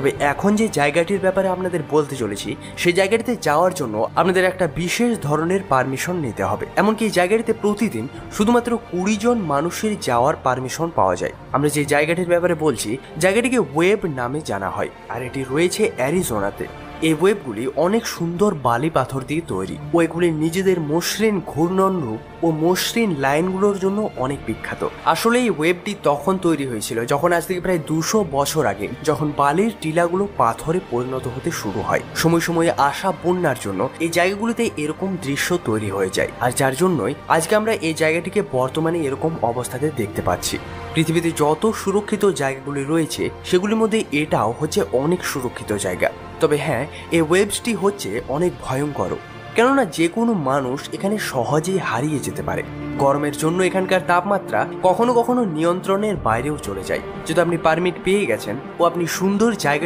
তবে এখন যে জায়গাটির ব্যাপারে আপনাদের বলতে চলেছি সেই জায়গাটিতে যাওয়ার জন্য আপনাদের একটা বিশেষ ধরনের পারমিশন নিতে হবে। এমনকি এই জায়গাটিতে প্রতিদিন শুধুমাত্র 20 জন মানুষের যাওয়ার পারমিশন পাওয়া যায়। আমরা যে জায়গাটির ব্যাপারে বলছি জায়গাটিকে ওয়েব নামে জানা হয়, আর এটি রয়েছে অ্যারিজোনাতে। এই ওয়েবগুলি অনেক সুন্দর বালি পাথর দিয়ে তৈরি ও এগুলি নিজেদের মসৃণ ঘূর্ণন রূপ ও মসৃণ লাইনগুলোর জন্য অনেক বিখ্যাত। আসলে এই ওয়েবটি তখন তৈরি হয়েছিল যখন আজ থেকে প্রায় 200 বছর আগে, যখন বালির টিলাগুলো পাথরে পরিণত হতে শুরু হয়। সময় সময়ে আসা বন্যার জন্য এই জায়গাগুলিতে এরকম দৃশ্য তৈরি হয়ে যায়, আর যার জন্যই আজকে আমরা এই জায়গাটিকে বর্তমানে এরকম অবস্থাতে দেখতে পাচ্ছি। পৃথিবীতে যত সুরক্ষিত জায়গাগুলি রয়েছে সেগুলির মধ্যে এটাও হচ্ছে অনেক সুরক্ষিত জায়গা। তবে হ্যাঁ, এই ওয়েবসটি হচ্ছে অনেক ভয়ঙ্কর, কেননা যে কোনো মানুষ এখানে সহজেই হারিয়ে যেতে পারে। গরমের জন্য এখানকার তাপমাত্রা কখনো কখনো নিয়ন্ত্রণের বাইরেও চলে যায়। যদি আপনি পারমিট পেয়ে গেছেন ও আপনি সুন্দর জায়গা